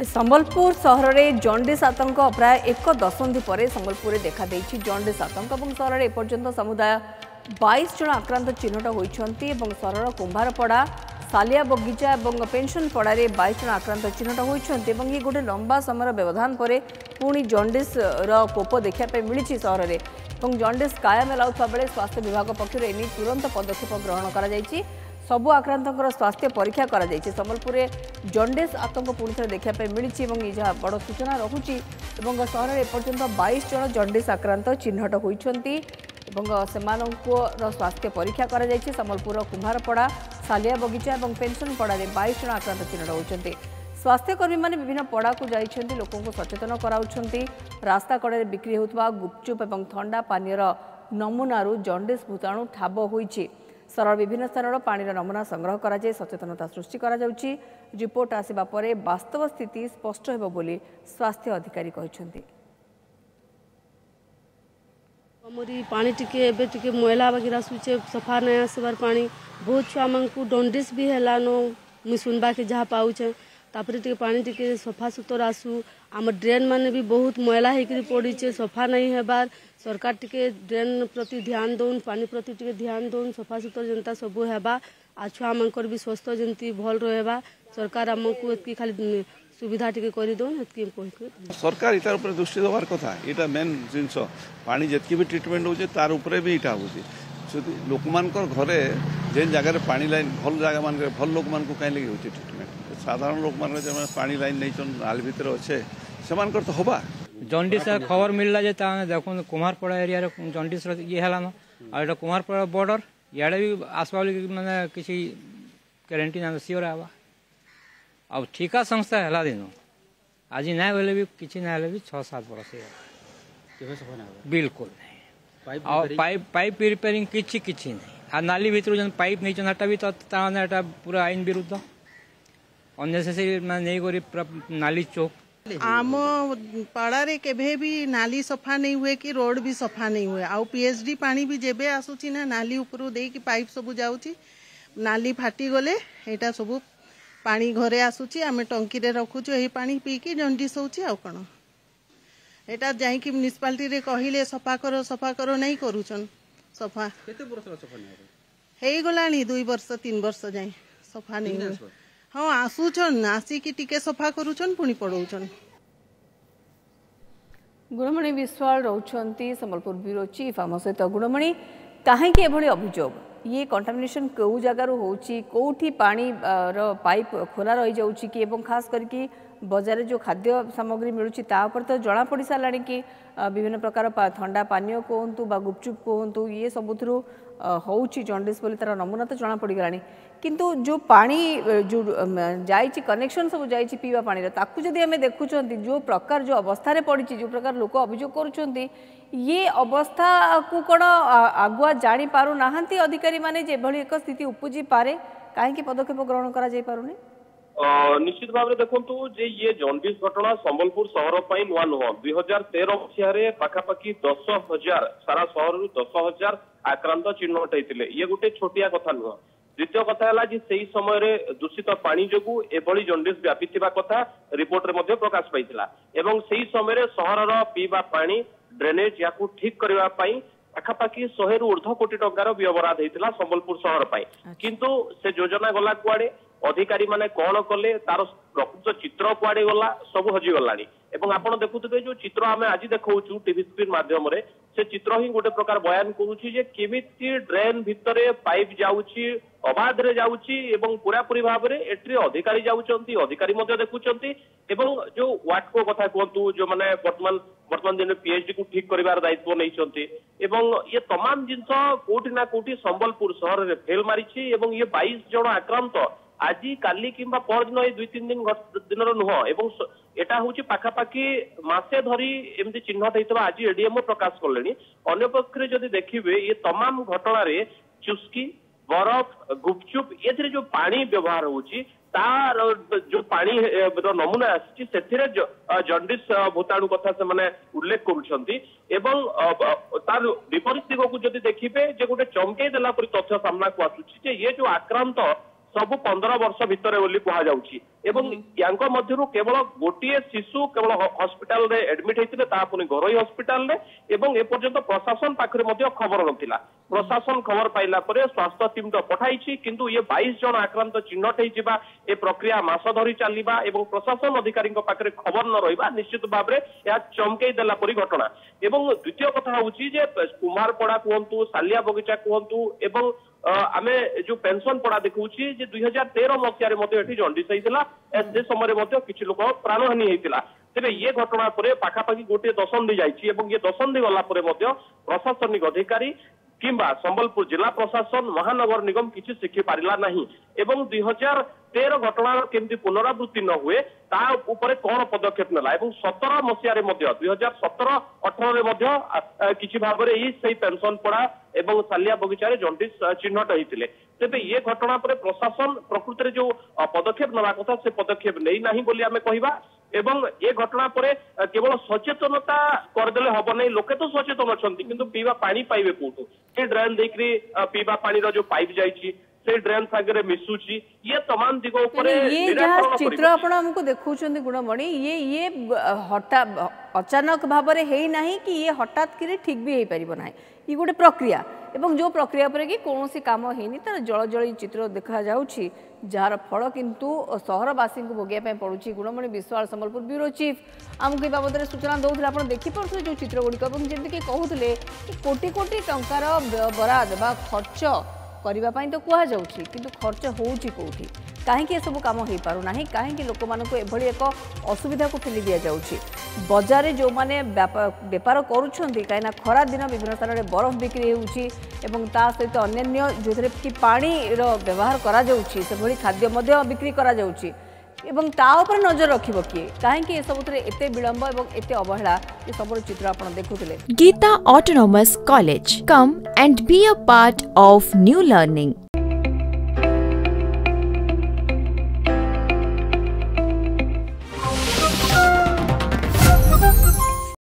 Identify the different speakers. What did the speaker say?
Speaker 1: संबलपुर सहर में जॉन्डिस आतंक प्राय एक दशंधि पर संबलपुर में देखा जॉन्डिस आतंक और सहर में एपर्यंत समुदाय 22 जन आक्रांत चिन्हट होती सहर कुंभारपड़ा सालिया बगीचा और पेंशन पड़ा 22 जन आक्रांत चिन्हट होती ये गोटे लंबा समय व्यवधान पर पुणी जॉन्डिस कोप देखा मिली सहर में जॉन्डिस कायम लाउता बेले स्वास्थ्य विभाग पक्षर एने तुरंत पदक्षेप ग्रहण कर सबु आक्रांतर स्वास्थ्य परीक्षा कर संबलपुर में जॉन्डिस आतंक पुणी थे देखा मिली जहाँ बड़ सूचना रहुची सहर में एपर्यंत 22 जन जॉन्डिस आक्रांत चिन्हट होती स्वास्थ्य परीक्षा कर संबलपुर कुंभारपड़ा सालिया बगीचा और पेंशन पड़ा 22 जन आक्रांत चिन्हट होती स्वास्थ्यकर्मी मैंने विभिन्न पड़ा को जाइछन्ति लोकों को सचेतन कराउछन्ति रास्ता कड़े बिक्री होता गुपचुप और ठंडा पानीर नमूनारू जॉन्डिस भूताणु ठाब होइछि सरल विभिन्न स्थान पानी नमूना संग्रह कर सचेतनता सृष्टि करा जाउछि रिपोर्ट आसिबा परे वास्तव स्थिति स्पष्ट हेबो बोली स्वास्थ्य अधिकारी कहछन्ति
Speaker 2: हमरी पानी टिके एबे टिके मैला वगैरह सुचे सफा नया सबर पानी बहुत छुआ मानकु डॉन्डिस भी हैला नो मु सुनबा के जहाँ पाउछे तापर टिके पानी टिके सफा सुतर आसु आम ड्रेन माने भी बहुत मैला हेकरी पड़ी सफा नहीं हेबार सरकार टिके ड्रेन प्रति ध्यान दौन पानी प्रति टिके ध्यान दौन सफा सुतर जनता सबू हेबा आ छुआ मानकर भी स्वस्थ जंती भल रहबा सरकार आमको एतकी खाली सुविधा टिके करि दौन एतकी कहि
Speaker 3: सरकार इतार ऊपर दृष्टि देवार कथा एटा मेन जिंस पानी जेतकी भी ट्रीटमेंट होचे तार ऊपर भी इटा होची जदि लोक मानकर घरे जेन जगह पानी लाइन भल जगह मान भल लोक मान को काई लगी होची ट्रीटमेंट साधारण लोक मान जे पानी लाइन नहीं चन नाल भीतर अच्छे से मानकर तो होबा
Speaker 4: जॉन्डिस खबर मिलला जे देखो कुमारपड़ा एरिया रे जॉन्डिस ये हला न आ कुमारपड़ा बॉर्डर याडे भी आसवा माने किसी गारंटी ना सियोर आवा अब ठीका संस्था हला दिन आज ना बोले भी किसी ना भी 6-7 वर्ष बिल्कुल नहीं पाइप पाइप रिपेयरिंग किछि किछि नहीं आ नाली भीतर जन पाइप नहीं चनटा भी तो ताने पूरा आईन विरुद्ध अननेसेसरी नहीं करी नाली चौक
Speaker 5: आम पड़ा रे केभे भी नाली सफा नहीं हुए कि रोड भी सफा नहीं हुए आउ पीएचडी पानी भी जेबे आसुची ना नाली ऊपर दे कि पाइप सब जाउची नाली फाटी गले एटा सब पानी घरे आसुची आमे टंकी रे रखुछु एही पानी पी कि जॉन्डिस होची आ कोन एटा जाई कि म्युनिसिपालिटी रे कहिले सफा करो नहीं करूछन सफा केते वर्ष सफा नहीं हेई गलानी 2 वर्ष 3 वर्ष जाई सफा नहीं हुए हाँ आसुचन आसिकी टिके सफा करूचन पुणी पड़ौचन
Speaker 1: गुणमणि विश्वाल रोचंती संबलपुर ब्यूरो चीफ आम सहित गुणमणि कहीं अभियोग ये कंटामिनेशन कौ जगार होची कोठी पानी पाइप खोला रही जाउची कि एवं खास करके बजार जो खाद्य सामग्री मिलूची ता ऊपर तो जना पड़ सारा कि विभिन्न प्रकार ठंडा पानीय कहतु बा गुपचुप कहतु ये सबुथु होची जॉन्डिस बोली तार नमूना तो जना पड़ गलानी किंतु जो पानी जो जाइए कनेक्शन सब जाइए पीवा पानी ताकू जदि आम देखुं जो प्रकार जो अवस्था रे पड़ी जो प्रकार लोक अभियोग करुँच ये अवस्था को कौन आगुआ जानी पारु नाहांती अधिकारी माने जे भली एक स्थिति उपजी पारे कहीं पदक्षेप ग्रहण करा जाई पारुनी
Speaker 6: निश्चित भाव में देखु जे ये जॉन्डिस घटना संबलपुर सहर पर नुआ नुह 2013 मसीह पाखापाखि 10,000 सारा सहर 10,000 आक्रांत चिन्हट होते ये गोटे छोटिया कथा नुह द्वितीय कथा है से समय दूषित पानी जो एभली जॉन्डिस व्यापी कथा रिपोर्ट रे प्रकाश पाइला एवं से समय सहर पीवा पानी ड्रेनेज या ठीक करने पाखापाखि 100 रु ऊर्ध्व कोटी टंकार व्यवहार होता संबलपुर सहर पर किंतु से योजना गला कुआड़े अधिकारी माने कौन कले तार प्रकृत चित्र कुआड़े गला सब हजि गलानी एवं आपण देखुथे जो चित्र आम आज देखु टीवी स्क्रीन माध्यम से चित्र ही गोटे प्रकार बयान करुच्ची जे केमिति ड्रेन भितर पाइप जाउची अबाध रे जाउची एवं पूरापूरी भाव में एट्री अधिकारी जाउचंती अधिकारी मध्य देखुचंती एवं जो वाटको कथा कहतु जो माने वर्तमान दिन पीएचडी को ठीक करिवार दायित्व नहीं एवं ये तमाम जिनस कोठी ना कोठी संबलपुर सहर रे फेल मारिछि एवं ये 22 जन आक्रांत आज काली किंबा पर दिन 2-3 दिन नुह एवं एटा हूँ पाखापाखि मासे धरी एमती चिन्हट होता आज एडीएमओ प्रकाश कले अन्य पक्ष जदि देखिए ये तमाम घटना रे चुस्की बरफ गुपचुप ये जो पानी व्यवहार होची तार जो पानी नमूना आसी जॉन्डिस भूताणु कथा से माने उल्लेख करुछंती एवं तार विपरीत दिग को जदि देखिए जे गोटे चमकई देला परि तथ्य सामना को आसुची जे ये जो आक्रांत सब 15 वर्ष भितर बोली कहा जाउछि एवं यांको मध्यरु केवल गोटिए शिशु केवल हॉस्पिटल रे एडमिट हेतिले ता पुनी घरोई हॉस्पिटल रे एवं ए पर्यंत प्रशासन पाखरे मध्य खबर नथिला प्रशासन खबर पाइला परे स्वास्थ्य टीम तो पठाइछि किंतु ये 22 जन आक्रांत चिन्हट हेइ जिबा ए प्रक्रिया मास धरि चालिबा एवं प्रशासन अधिकारी पाखरे खबर न रहिबा निश्चित भाबरे या चमकेई देला परि घटना एवं द्वितीय कथा होउछि जे कुमारपड़ा कहंतु सालिया बगीचा कहंतु एवं आमे जो पेंशन पड़ा देखुछि जे 2013 मसियारे मध्ये एठी जंडिस हेइतिला से समय मध्ये किछि लोक प्राणहानि हेइतिला तेबे ये घटना परे पाखापाखि गोटे दशंधि जाइछि एवं ये दशंधि गला परे मध्ये प्रशासनिक अधिकारी किंबा संबलपुर जिला प्रशासन महानगर निगम किछि शिखि पारिला नहीं एवं 2013 घटना केमती पुनरावृत्ति न हुए ता ऊपर कौन पदक्षेप नेला एवं 17 मसियारे मध्ये 2017-18 रे मध्ये किछि भाबरे ई सही पेंशन पड़ा एवं सालिया बगीचारे जंडिस चिन्हट हेइतिले तेबे ये घटना पर प्रशासन प्रकृति रे जो पदक्षेप नवा कथा से पदक्षेप नै नाही बोली आमे कहिबा एवं ये घटना पर केवल सचेतनता करदेले हबो नै लोके तो सचेतन अछंती किंतु पीवा पानी पाइबे कोठो ए ड्रेन देखरी पीवा पानी रो जो पाइप जाइछि से ड्रेन सागरे मिसुची ये तमाम दिगो ऊपर
Speaker 1: ये जहाँ चित्र आपण हमको देखौछन्ती गुणमणि ये हठात अचानक भाबरे हेई नाही कि ये हठात कि ठीक भी हेई परिबो नाही ये गोटे प्रक्रिया एवं जो प्रक्रिया पर कि कौन काम होनी तार जल जल चित्र देखा जाउछि जार फल किंतु सहरवासी को भोगिया पड़ुछि गुणमणि विश्वाल संबलपुर ब्यूरो चीफ आमको बाबद सूचना दौले आप देखिपे जो चित्र गुड़िक जमी कहते कोटी कोटी टंकार बराद बा खर्च करने तो कहुच्छी कि खर्च होउछि कोठी कहीं सब कम हो पारना कहीं लोक मानक एभली एक असुविधा को ठेली दि जाउछि बजार जो मैंने बेपार करुँच कहीं खरा दिन विभिन्न स्थान में बरफ बिक्री होउछि एवं ता सहित अन्य जो कि पानी व्यवहार करा जाउछि से भली खाद्य मध्य बिक्री करा जाउछि एवं ता ऊपर नजर रखिबो किए कहीं ये सब एते विलंब एवं एते अवहेला ये सब चित्र आपण देखुथिले
Speaker 7: Gita autonomous college come and be a part of new learning.